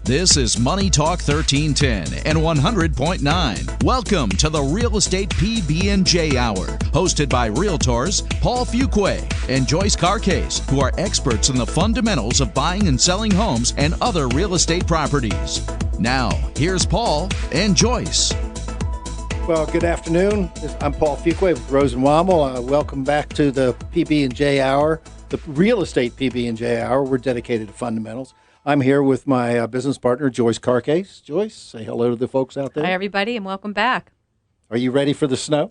This is Money Talk 1310 and 100.9. Welcome to the Real Estate PB&J Hour, hosted by Realtors Paul Fuqua and Joyce Carcaise, who are experts in the fundamentals of buying and selling homes and other real estate properties. Now, here's Paul and Joyce. Well, good afternoon. I'm Paul Fuqua with Rose and Womble. Welcome back to the PB&J Hour, the Real Estate PB&J Hour. We're dedicated to fundamentals. I'm here with my business partner, Joyce Carcaise. Joyce, say hello to the folks out there. Hi, everybody, and welcome back. Are you ready for the snow?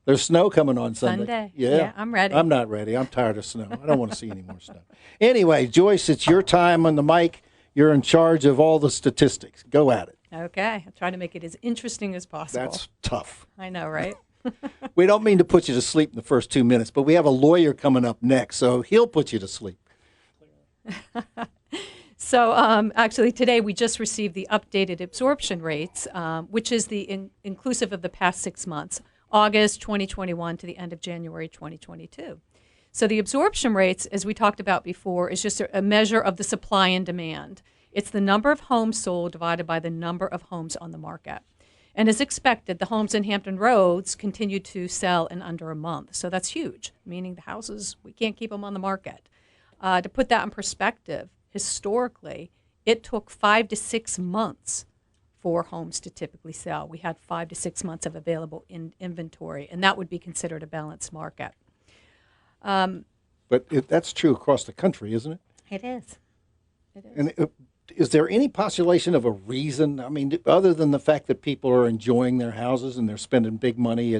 There's snow coming on Sunday. Yeah, I'm ready. I'm not ready. I'm tired of snow. I don't want to see any more snow. Anyway, Joyce, it's your time on the mic. You're in charge of all the statistics. Go at it. Okay. I'll try to make it as interesting as possible. That's tough. I know, right? We don't mean to put you to sleep in the first 2 minutes, but we have a lawyer coming up next, so he'll put you to sleep. So actually today we just received the updated absorption rates, which is the inclusive of the past 6 months, August 2021 to the end of January 2022. So the absorption rates, as we talked about before, is just a measure of the supply and demand. It's the number of homes sold divided by the number of homes on the market. And as expected, the homes in Hampton Roads continue to sell in under a month. So that's huge, meaning the houses, we can't keep them on the market. To put that in perspective, historically, it took 5 to 6 months for homes to typically sell. We had 5 to 6 months of available inventory, and that would be considered a balanced market. But that's true across the country, isn't it? It is. It is. And is there any postulation of a reason? I mean, other than the fact that people are enjoying their houses and they're spending big money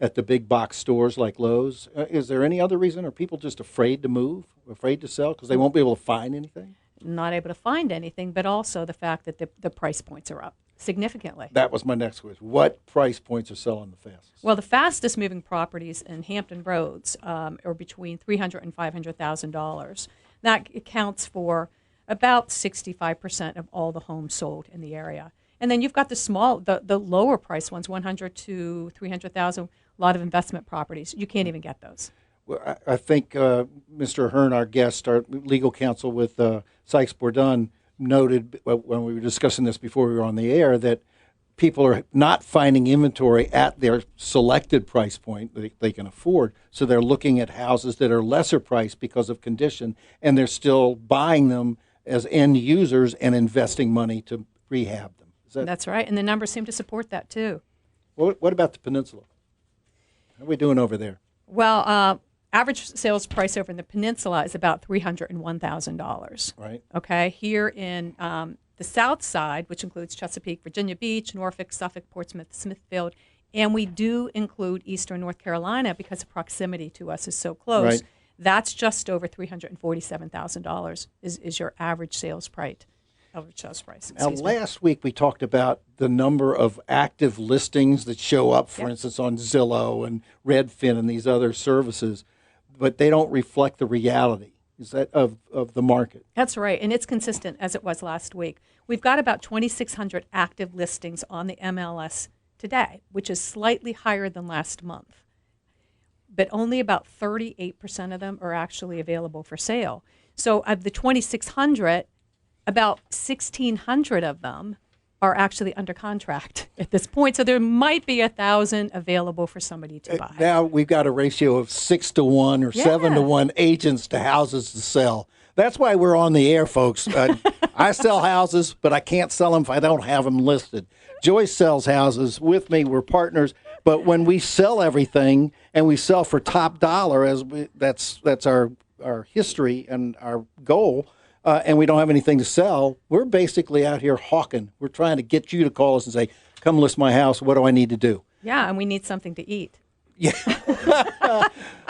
at the big box stores like Lowe's, is there any other reason? Are people just afraid to move, afraid to sell because they won't be able to find anything? Not able to find anything, but also the fact that the price points are up significantly. That was my next question. What price points are selling the fastest? Well, the fastest moving properties in Hampton Roads are between $300,000 and $500,000. That accounts for about 65% of all the homes sold in the area. And then you've got the lower price ones, $100,000 to $300,000. A lot of investment properties. You can't even get those. Well, I think Mr. Ahern, our guest, our legal counsel with Sykes Bourdon, noted when we were discussing this before we were on the air that people are not finding inventory at their selected price point that they can afford. So they're looking at houses that are lesser priced because of condition, and they're still buying them as end users and investing money to rehab them. That's right, and the numbers seem to support that too. What about the peninsula? How are we doing over there? Well, average sales price over in the peninsula is about $301,000. Right. Okay, here in the south side, which includes Chesapeake, Virginia Beach, Norfolk, Suffolk, Portsmouth, Smithfield, and we do include eastern North Carolina because the proximity to us is so close. Right. That's just over $347,000 is your average sales price. Now, last week we talked about the number of active listings that show up, for instance, on Zillow and Redfin and these other services, but they don't reflect the reality. Is that of the market? That's right, and it's consistent as it was last week. We've got about 2,600 active listings on the MLS today, which is slightly higher than last month. But only about 38% of them are actually available for sale. So of the 2,600, about 1,600 of them are actually under contract at this point. So there might be 1,000 available for somebody to buy. Now we've got a ratio of 6 to 1 or 7 to 1 agents to houses to sell. That's why we're on the air, folks. I sell houses, but I can't sell them if I don't have them listed. Joyce sells houses with me. We're partners. But when we sell everything and we sell for top dollar, that's our history and our goal, and we don't have anything to sell, we're basically out here hawking. We're trying to get you to call us and say, come list my house. What do I need to do? Yeah, and we need something to eat. Yeah.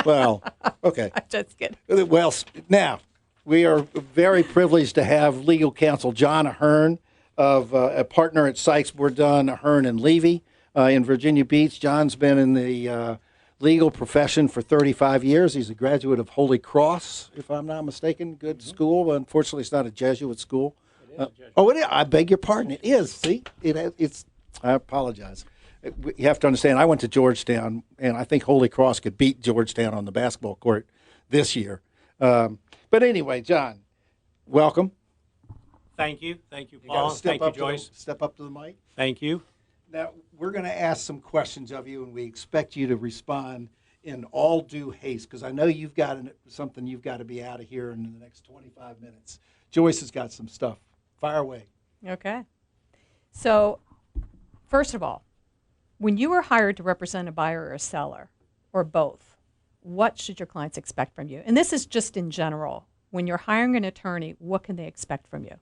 Well, okay. I'm just kidding. Well, now, we are very privileged to have legal counsel Jon Ahern, of a partner at Sykes, Bourdon, Ahern and Levy in Virginia Beach. John's been in the legal profession for 35 years. He's a graduate of Holy Cross, if I'm not mistaken. Good school. Unfortunately, it's not a Jesuit school. It is a Jesuit. Oh, it is. I beg your pardon. It is. See, it's. I apologize. You have to understand, I went to Georgetown, and I think Holy Cross could beat Georgetown on the basketball court this year. But anyway, Jon, welcome. Thank you, You Paul. gotta step Thank you, up to Joyce. step up to the mic. Thank you. Now, we're going to ask some questions of you, and we expect you to respond in all due haste, because I know you've got something you've got to be out of here in the next 25 minutes. Joyce has got some stuff. Fire away. Okay. So, first of all, when you are hired to represent a buyer or a seller, or both, what should your clients expect from you? And this is just in general. When you're hiring an attorney, what can they expect from you?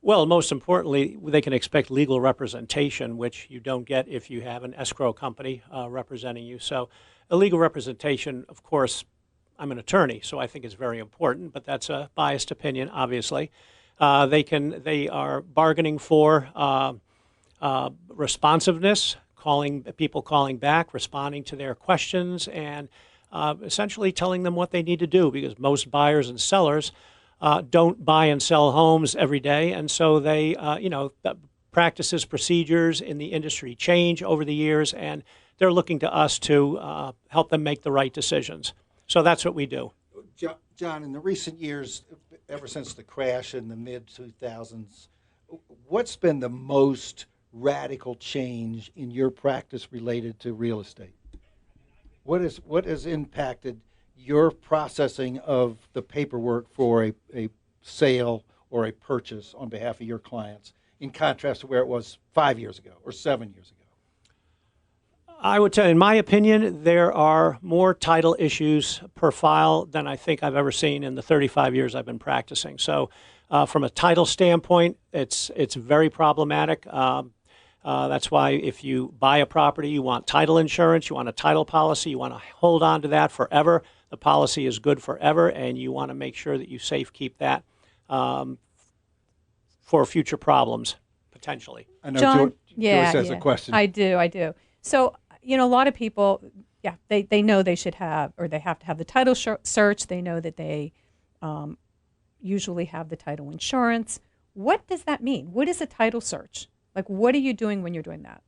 Well, most importantly, they can expect legal representation, which you don't get if you have an escrow company representing you. So a legal representation, of course, I'm an attorney, so I think it's very important, but that's a biased opinion, obviously. They are bargaining for responsiveness, people calling back, responding to their questions, and essentially telling them what they need to do, because most buyers and sellers don't buy and sell homes every day, and so they, the practices, procedures in the industry change over the years, and they're looking to us to help them make the right decisions. So that's what we do. John, in the recent years, ever since the crash in the mid-2000s, what's been the most radical change in your practice related to real estate? What has impacted your processing of the paperwork for a sale or a purchase on behalf of your clients, in contrast to where it was 5 years ago or 7 years ago? I would tell you, in my opinion, there are more title issues per file than I think I've ever seen in the 35 years I've been practicing. So from a title standpoint, it's very problematic. That's why if you buy a property, you want title insurance, you want a title policy, you want to hold on to that forever. The policy is good forever, and you want to make sure that you safekeep that for future problems, potentially. I know John, Joyce has a question. I do. So, a lot of people, they know they should have, or they have to have the title search. They know that they usually have the title insurance. What does that mean? What is a title search? Like, what are you doing when you're doing that?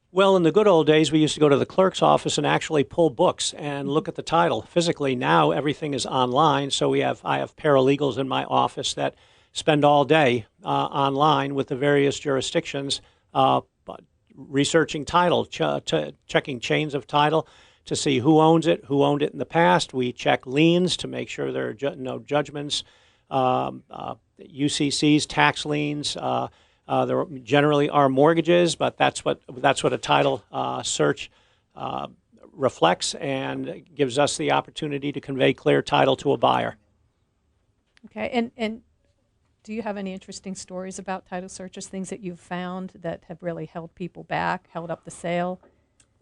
Well, in the good old days, we used to go to the clerk's office and actually pull books and look at the title physically. Now everything is online, so I have paralegals in my office that spend all day online with the various jurisdictions researching title, checking chains of title to see who owns it, who owned it in the past. We check liens to make sure there are no judgments, UCCs, tax liens. There generally are mortgages, but that's what a title search reflects, and gives us the opportunity to convey clear title to a buyer. Okay, and do you have any interesting stories about title searches, things that you've found that have really held people back, held up the sale?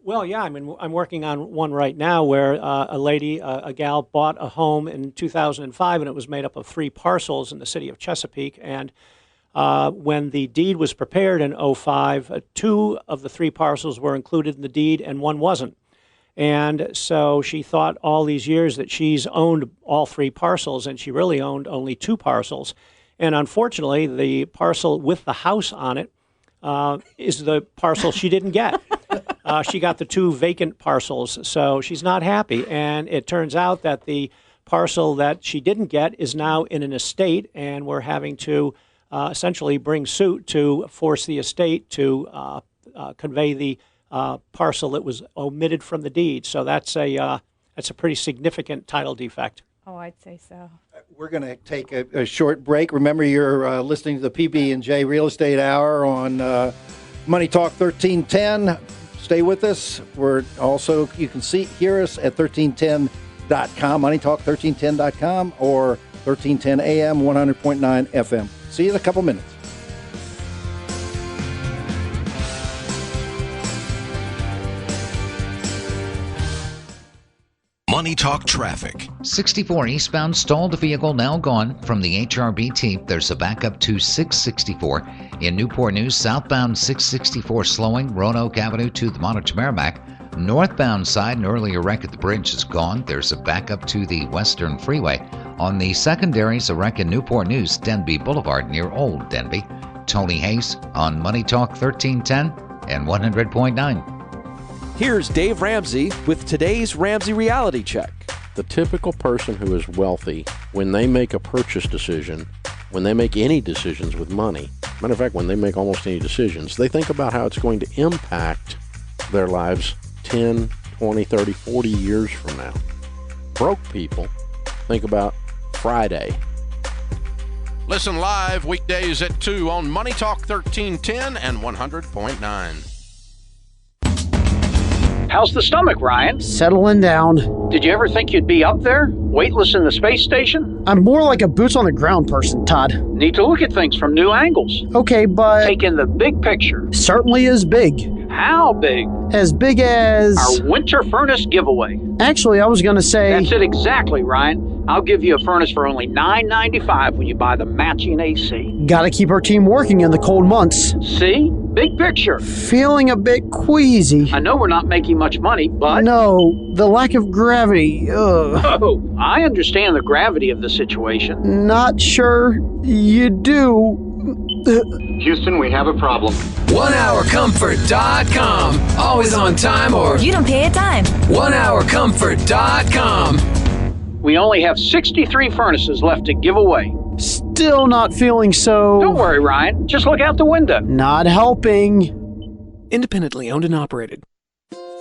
Well, yeah, I'm working on one right now where a gal bought a home in 2005, and it was made up of 3 parcels in the city of Chesapeake, and when the deed was prepared in 2005, 2 of the 3 parcels were included in the deed and 1 wasn't. And so she thought all these years that she's owned all 3 parcels, and she really owned only 2 parcels. And unfortunately, the parcel with the house on it is the parcel she didn't get. She got the 2 vacant parcels, so she's not happy. And it turns out that the parcel that she didn't get is now in an estate, and we're having to essentially bring suit to force the estate to convey the parcel that was omitted from the deed. So that's a pretty significant title defect. Oh, I'd say so. We're going to take a short break. Remember, you're listening to the PB&J Real Estate Hour on Money Talk 1310. Stay with us. We're also, you can hear us at 1310.com, moneytalk1310.com, or 1310 AM, 100.9 FM. See you in a couple minutes. Money Talk Traffic. 64 eastbound stalled vehicle now gone from the HRBT. There's a backup to 664. In Newport News, southbound 664 slowing Roanoke Avenue to the Monarch Merrimack. Northbound side, an earlier wreck at the bridge is gone. There's a backup to the Western Freeway. On the secondaries, a wreck in Newport News, Denby Boulevard near Old Denby. Tony Hayes on Money Talk 1310 and 100.9. Here's Dave Ramsey with today's Ramsey Reality Check. The typical person who is wealthy, when they make a purchase decision, when they make any decisions with money, matter of fact, when they make almost any decisions, they think about how it's going to impact their lives 10, 20, 30, 40 years from now. Broke people think about Friday. Listen live weekdays at 2 on Money Talk 1310 and 100.9. How's the stomach, Ryan? Settling down. Did you ever think you'd be up there, weightless in the space station? I'm more like a boots-on-the-ground person, Todd. Need to look at things from new angles. Okay, but... Take in the big picture. Certainly is big. How big? As big as... Our winter furnace giveaway. Actually, I was going to say... That's it exactly, Ryan. I'll give you a furnace for only $9.95 when you buy the matching AC. Gotta keep our team working in the cold months. See? Big picture. Feeling a bit queasy. I know we're not making much money, but... No, the lack of gravity. Ugh. Oh, I understand the gravity of the situation. Not sure you do. Houston, we have a problem. OneHourComfort.com. Always on time or... You don't pay a dime. OneHourComfort.com. We only have 63 furnaces left to give away. Still not feeling so... Don't worry, Ryan. Just look out the window. Not helping. Independently owned and operated.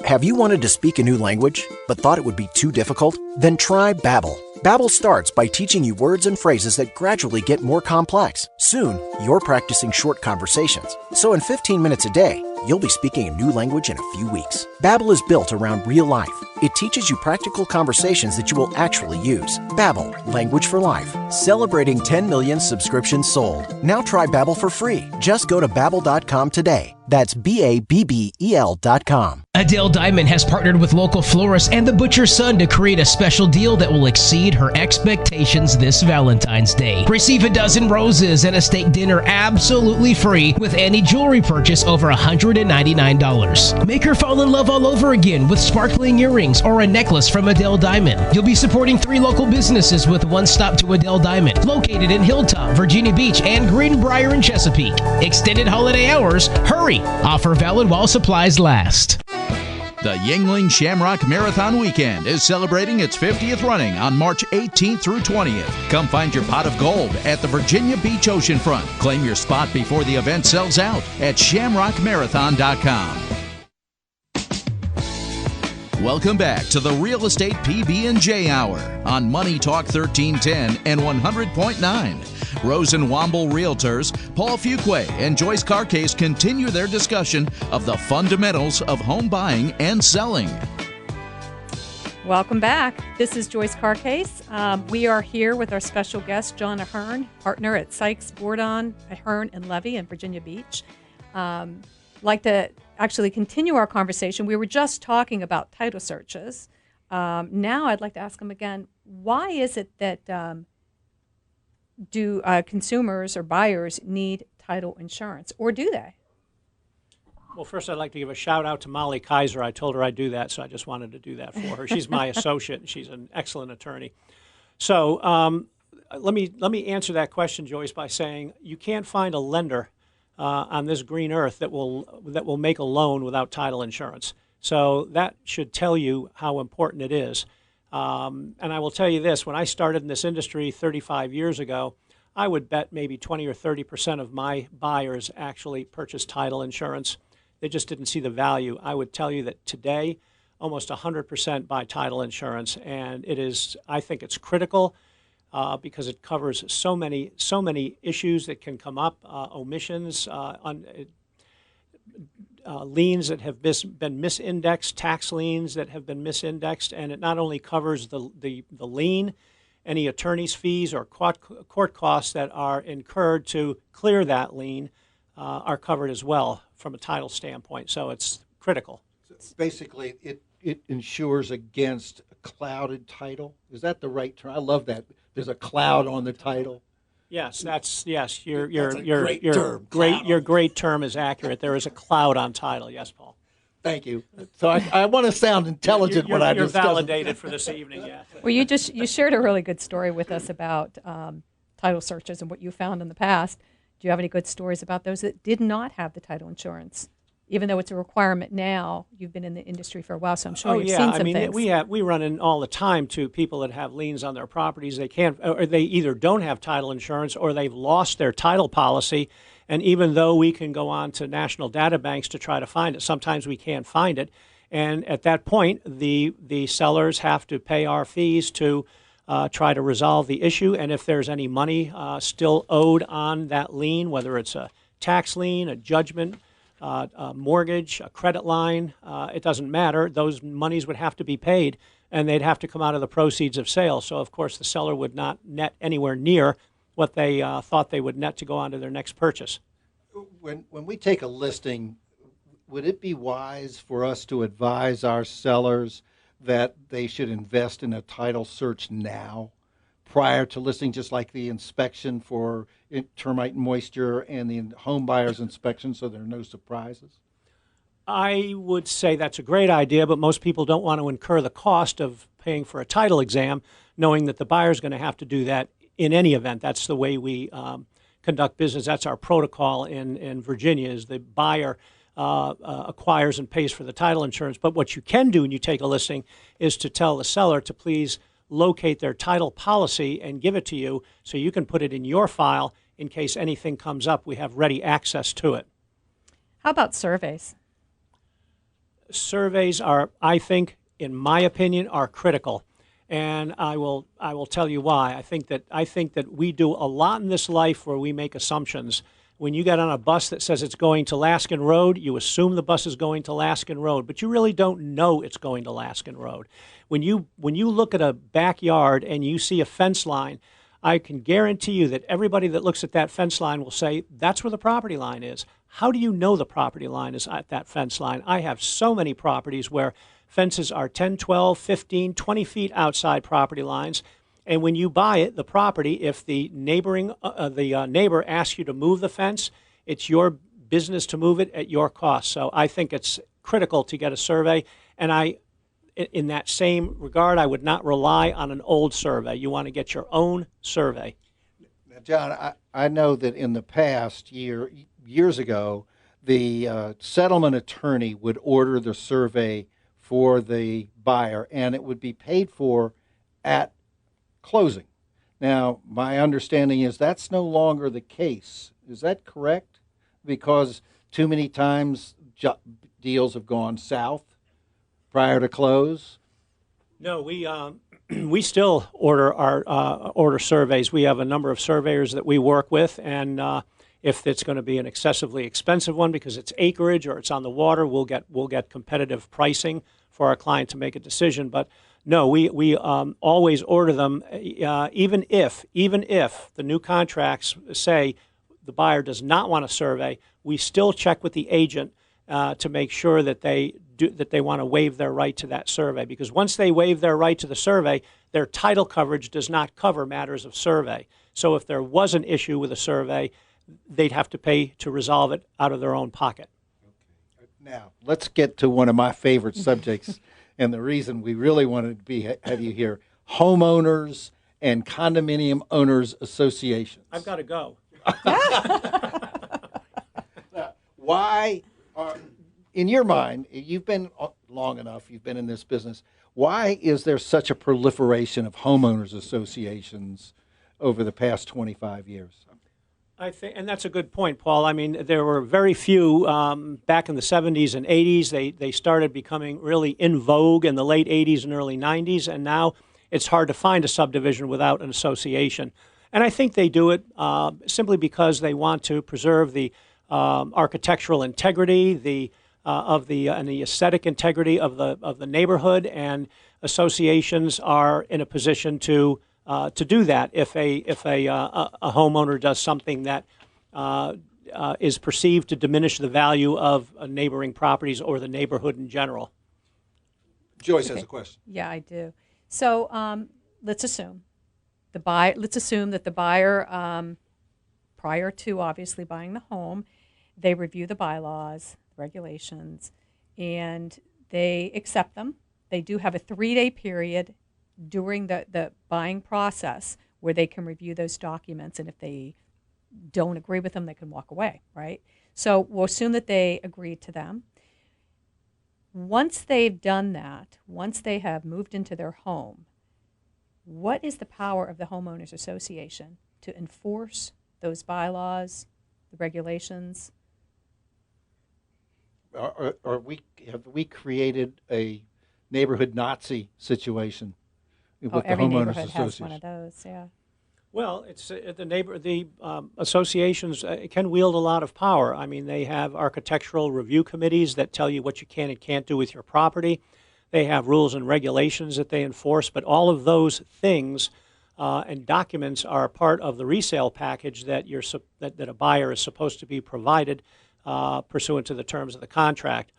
Have you wanted to speak a new language, but thought it would be too difficult? Then try Babbel. Babbel starts by teaching you words and phrases that gradually get more complex. Soon, you're practicing short conversations. So in 15 minutes a day, you'll be speaking a new language in a few weeks. Babbel is built around real life. It teaches you practical conversations that you will actually use. Babbel, language for life. Celebrating 10 million subscriptions sold. Now try Babbel for free. Just go to Babbel.com today. That's BABBEL.com. Adele Diamond has partnered with local florist and the Butcher's Son to create a special deal that will exceed her expectations this Valentine's Day. Receive a dozen roses and a steak dinner absolutely free with any jewelry purchase over $199. Make her fall in love all over again with sparkling earrings or a necklace from Adele Diamond. You'll be supporting 3 local businesses with one stop to Adele Diamond, located in Hilltop, Virginia Beach, and Greenbrier in Chesapeake. Extended holiday hours. Hurry! Offer valid while supplies last. The Yuengling Shamrock Marathon Weekend is celebrating its 50th running on March 18th through 20th. Come find your pot of gold at the Virginia Beach Oceanfront. Claim your spot before the event sells out at shamrockmarathon.com. Welcome back to the Real Estate PB&J Hour on Money Talk 1310 and 100.9. Rose and Womble Realtors, Paul Fuqua and Joyce Carcaise continue their discussion of the fundamentals of home buying and selling. Welcome back. This is Joyce Carcaise. We are here with our special guest, Jon Ahern, partner at Sykes, Bourdon, Ahern and Levy in Virginia Beach. Like to actually continue our conversation. We were just talking about title searches. Now I'd like to ask him again, why is it that do consumers or buyers need title insurance, or do they? Well, first I'd like to give a shout out to Molly Kaiser. I told her I'd do that, so I just wanted to do that for her. She's my associate, and she's an excellent attorney. So let me answer that question, Joyce, by saying you can't find a lender on this green earth that will make a loan without title insurance. So that should tell you how important it is. And I will tell you this, when I started in this industry 35 years ago, I would bet maybe 20 or 30% of my buyers actually purchased title insurance. They just didn't see the value. I would tell you that today, almost 100% buy title insurance, and it is, I think it's critical because it covers so many issues that can come up, omissions, liens that have been misindexed, tax liens that have been misindexed, and it not only covers the lien, any attorney's fees or court costs that are incurred to clear that lien are covered as well from a title standpoint. So it's critical. Basically, it insures against a clouded title. Is that the right term? I love that. There's a cloud on the title. Your great term is accurate. There is a cloud on title. Yes, Paul. Thank you. So I want to sound intelligent when I discuss. You're validated for this evening. Yeah. Well, you shared a really good story with us about title searches and what you found in the past. Do you have any good stories about those that did not have the title insurance? even though it's a requirement now. You've been in the industry for a while, so I'm sure you've yeah. seen some I mean, things. we run in all the time to people that have liens on their properties. They can't, or they either don't have title insurance or they've lost their title policy. And even though we can go on to national data banks to try to find it, sometimes we can't find it. And at that point, the sellers have to pay our fees to try to resolve the issue. And if there's any money still owed on that lien, whether it's a tax lien, a judgment, a mortgage, a credit line, it doesn't matter. Those monies would have to be paid, and they'd have to come out of the proceeds of sale. So, of course, the seller would not net anywhere near what they thought they would net to go on to their next purchase. When we take a listing, would it be wise for us to advise our sellers that they should invest in a title search now, prior to listing, just like the inspection for termite and moisture and the home buyer's inspection, so there are no surprises? I would say that's a great idea, but most people don't want to incur the cost of paying for a title exam, knowing that the buyer's going to have to do that in any event. That's the way we conduct business. That's our protocol in Virginia, is the buyer acquires and pays for the title insurance. But what you can do when you take a listing is to tell the seller to please locate their title policy and give it to you so you can put it in your file in case anything comes up. We have ready access to it. How about surveys? Surveys are, I think, in my opinion, are critical. And I will tell you why. I think that we do a lot in this life where we make assumptions. When you get on a bus that says it's going to Laskin Road, you assume the bus is going to Laskin Road, but you really don't know it's going to Laskin Road. When you look at a backyard and you see a fence line, I can guarantee you that everybody that looks at that fence line will say, that's where the property line is. How do you know the property line is at that fence line? I have so many properties where fences are 10, 12, 15, 20 feet outside property lines. And when you buy it, the property, if the neighbor asks you to move the fence, it's your business to move it at your cost. So I think it's critical to get a survey. And in that same regard, I would not rely on an old survey. You want to get your own survey. Now, John, I know that in the past years ago, the settlement attorney would order the survey for the buyer, and it would be paid for at closing. Now, my understanding is that's no longer the case. Is that correct? Because too many times deals have gone south prior to close? No, we still order surveys. We have a number of surveyors that we work with, and if it's going to be an excessively expensive one because it's acreage or it's on the water, we'll get competitive pricing for our client to make a decision. But no, we always order them, even if the new contracts say the buyer does not want a survey. We still check with the agent to make sure that they want to waive their right to that survey, because once they waive their right to the survey, their title coverage does not cover matters of survey. So if there was an issue with a survey, they'd have to pay to resolve it out of their own pocket. Okay. Now, let's get to one of my favorite subjects, and the reason we really wanted to have you here, homeowners and condominium owners associations. I've got to go. Now, why in your mind, you've been long enough, you've been in this business, why is there such a proliferation of homeowners associations over the past 25 years? I think, and that's a good point, Paul. I mean, there were very few back in the 70s and 80s. They started becoming really in vogue in the late 80s and early 90s, and now it's hard to find a subdivision without an association. And I think they do it simply because they want to preserve the architectural integrity, and the aesthetic integrity of the neighborhood, and associations are in a position to do that if a homeowner does something that is perceived to diminish the value of neighboring properties or the neighborhood in general. Joyce has a question. Yeah, I do. So let's assume that the buyer, prior to obviously buying the home, they review the bylaws, regulations, and they accept them. They do have a 3-day period during the buying process where they can review those documents, and if they don't agree with them, they can walk away, right? So we'll assume that they agreed to them. Once they've done that, once they have moved into their home, what is the power of the homeowners association to enforce those bylaws, the regulations? Have we created a neighborhood Nazi situation with the every homeowners neighborhood association? has one of those, yeah. Well, it's the associations can wield a lot of power. I mean, they have architectural review committees that tell you what you can and can't do with your property. They have rules and regulations that they enforce, but all of those things and documents are part of the resale package that that a buyer is supposed to be provided pursuant to the terms of the contract.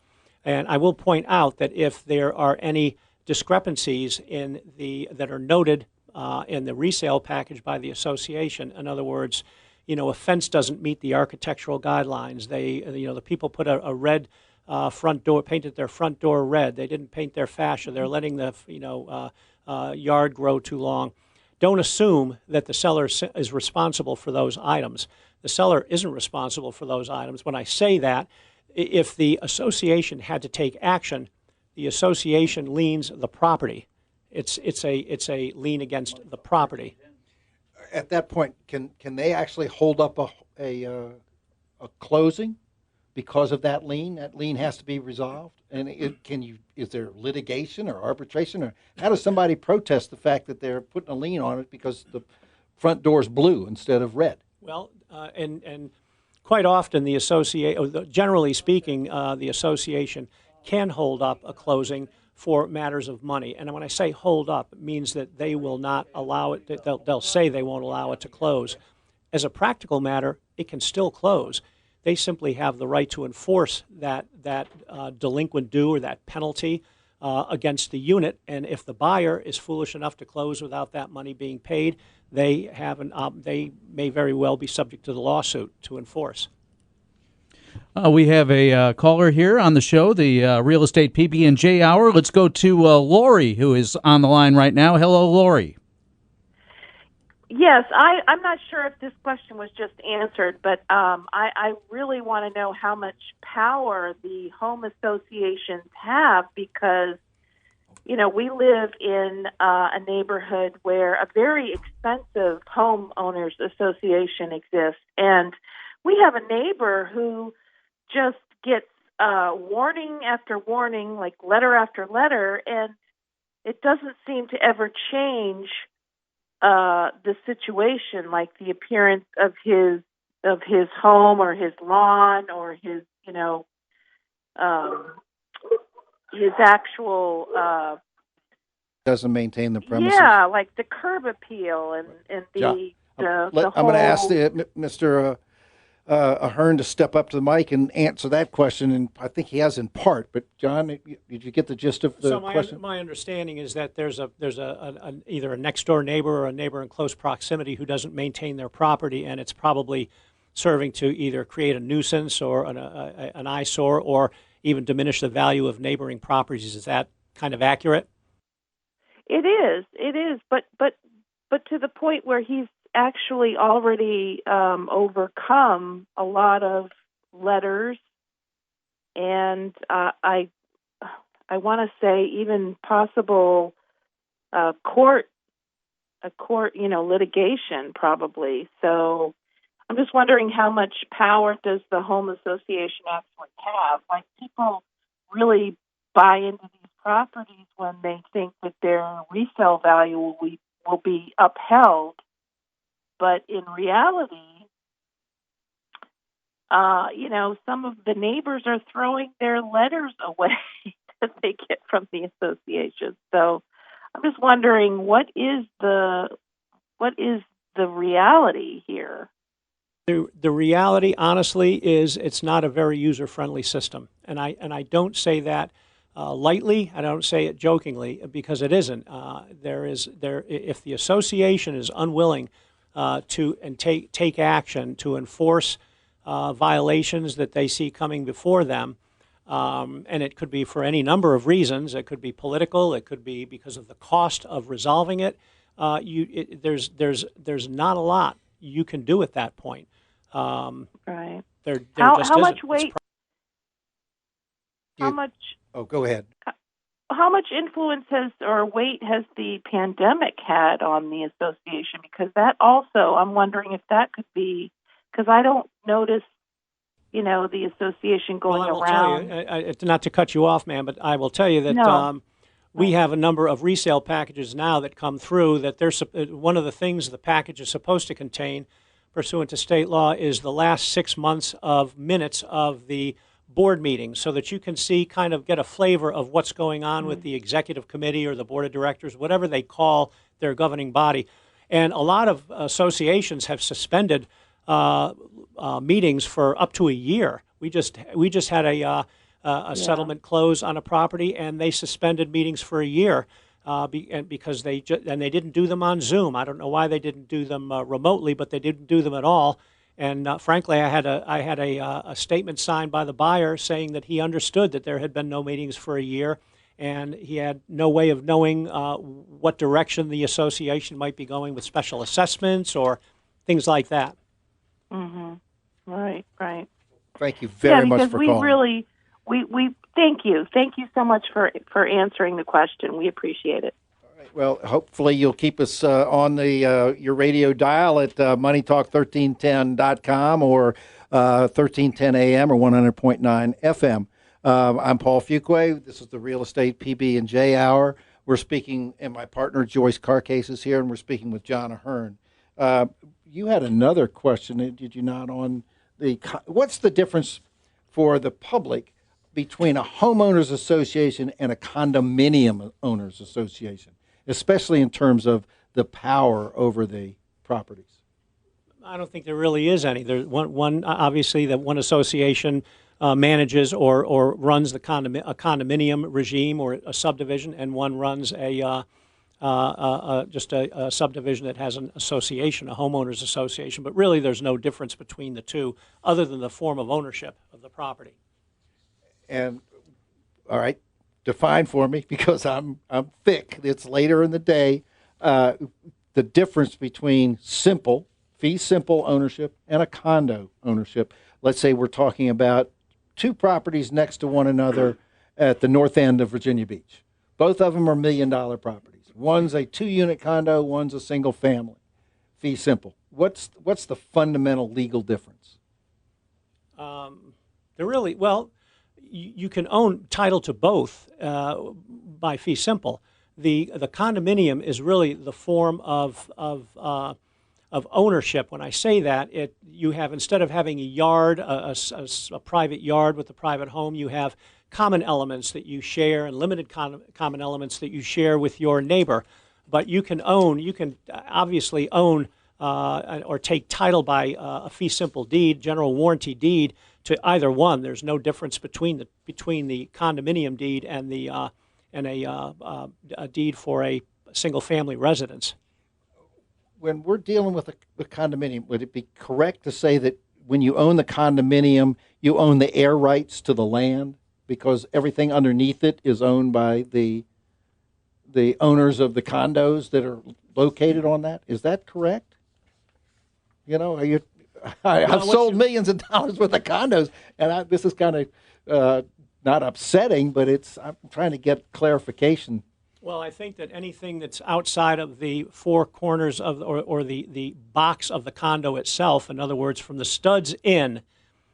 And I will point out that if there are any discrepancies that are noted in the resale package by the association. In other words, a fence doesn't meet the architectural guidelines. The people put a red front door, painted their front door red. They didn't paint their fascia. They're letting the yard grow too long. Don't assume that the seller is responsible for those items. The seller isn't responsible for those items. When I say that, if the association had to take action, the association liens the property. It's a lien against the property. At that point, can they actually hold up a closing because of that lien? That lien has to be resolved. And is there litigation or arbitration, or how does somebody protest the fact that they're putting a lien on it because the front door is blue instead of red? Well, and quite often generally speaking, the association can hold up a closing for matters of money. And when I say hold up, it means that they will not allow it, they'll say they won't allow it to close. As a practical matter, it can still close. They simply have the right to enforce that delinquent due or that penalty against the unit. And if the buyer is foolish enough to close without that money being paid, they may very well be subject to the lawsuit to enforce. We have a caller here on the show, the Real Estate PB&J Hour. Let's go to Lori, who is on the line right now. Hello, Lori. Yes, I'm not sure if this question was just answered, but I really want to know how much power the home associations have because, we live in a neighborhood where a very expensive homeowners association exists, and we have a neighbor who just gets warning after warning, like letter after letter, and it doesn't seem to ever change the situation, like the appearance of his home or his lawn or his actual doesn't maintain the premises. Yeah, like the curb appeal and the I'm whole. going to ask Mr. Ahern to step up to the mic and answer that question, and I think he has in part. But John, did you get the gist of the question? My understanding is that there's either a next door neighbor or a neighbor in close proximity who doesn't maintain their property, and it's probably serving to either create a nuisance or an eyesore, or even diminish the value of neighboring properties. Is that kind of accurate? It is, but to the point where he's actually already overcome a lot of letters, and I want to say even possible court litigation probably. So I'm just wondering how much power does the home association actually have? Like, people really buy into these properties when they think that their resale value will be upheld. But in reality, some of the neighbors are throwing their letters away that they get from the association. So I'm just wondering, what is the reality here? The reality, honestly, is it's not a very user-friendly system, and I don't say that lightly. I don't say it jokingly because it isn't. If the association is unwilling to take action to enforce violations that they see coming before them, and it could be for any number of reasons. It could be political. It could be because of the cost of resolving it. There's not a lot you can do at that point. Right. There How just much isn't. weight? How much? Oh, go ahead. How much influence or weight has the pandemic had on the association? Because that also, I'm wondering if that could be, because I don't notice, the association going Well, I will around. tell you, not to cut you off, ma'am, but I will tell you that No. we have a number of resale packages now that come through that one of the things the package is supposed to contain, pursuant to state law, is the last 6 months of minutes of the board meetings, so that you can get a flavor of what's going on with the executive committee or the board of directors, whatever they call their governing body. And a lot of associations have suspended meetings for up to a year. We just had a settlement close on a property, and they suspended meetings for a year because they didn't do them on Zoom. I don't know why they didn't do them remotely, but they didn't do them at all. And frankly, I had a statement signed by the buyer saying that he understood that there had been no meetings for a year, and he had no way of knowing what direction the association might be going with special assessments or things like that. Mm-hmm. Right. Thank you very much for calling. Really, we thank you. Thank you so much for answering the question. We appreciate it. Well, hopefully you'll keep us on your radio dial at moneytalk1310.com or 1310 AM or 100.9 FM. I'm Paul Fuqua. This is the Real Estate PB&J Hour. We're speaking, and my partner Joyce Carcaise is here, and we're speaking with Jon Ahern. You had another question, did you not, on what's the difference for the public between a homeowners association and a condominium owners association, especially in terms of the power over the properties? I don't think there really is any. There's one obviously that one association manages or runs a condominium regime or a subdivision, and one runs just a subdivision that has an association, a homeowners association. But really, there's no difference between the two, other than the form of ownership of the property. And all right, define for me, because I'm thick. It's later in the day. The difference between fee simple ownership and a condo ownership. Let's say we're talking about two properties next to one another at the north end of Virginia Beach. Both of them are $1 million properties. One's a 2-unit condo, one's a single family. Fee simple. What's the fundamental legal difference? You can own title to both by fee simple. The condominium is really the form of ownership. When I say that, you have, instead of having a yard, a private yard with a private home, you have common elements that you share and limited common elements that you share with your neighbor. But you can obviously own or take title by a fee simple deed, general warranty deed, to either one. There's no difference between the condominium deed and a deed for a single family residence. When we're dealing with a condominium, would it be correct to say that when you own the condominium, you own the air rights to the land, because everything underneath it is owned by the owners of the condos that are located on that? Is that correct? I've sold millions of dollars worth of condos, and this is kind of not upsetting, but I'm trying to get clarification. Well, I think that anything that's outside of the four corners of or the box of the condo itself, in other words, from the studs in,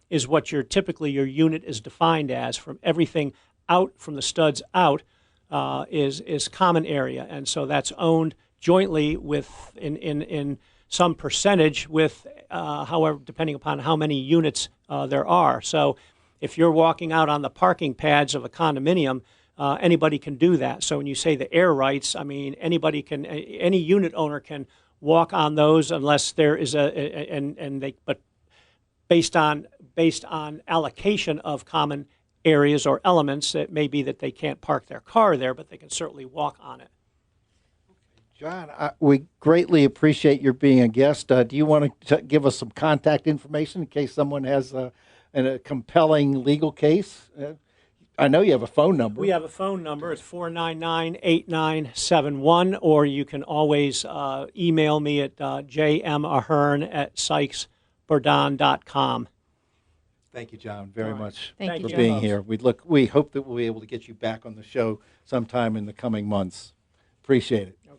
is what your unit is defined as. From everything out from the studs out is common area, and so that's owned jointly with in some percentage with however, depending upon how many units there are. So if you're walking out on the parking pads of a condominium, anybody can do that. So when you say the air rights, I mean any unit owner can walk on those unless there is but based on allocation of common areas or elements, it may be that they can't park their car there, but they can certainly walk on it. Jon, we greatly appreciate your being a guest. Do you want to give us some contact information in case someone has a compelling legal case? I know you have a phone number. We have a phone number. It's 499-8971, or you can always email me at jmahern@sykesbourdon.com. Bourdon.com. Thank you, John, very much Thank for you, being John. here. We hope that we'll be able to get you back on the show sometime in the coming months. Appreciate it.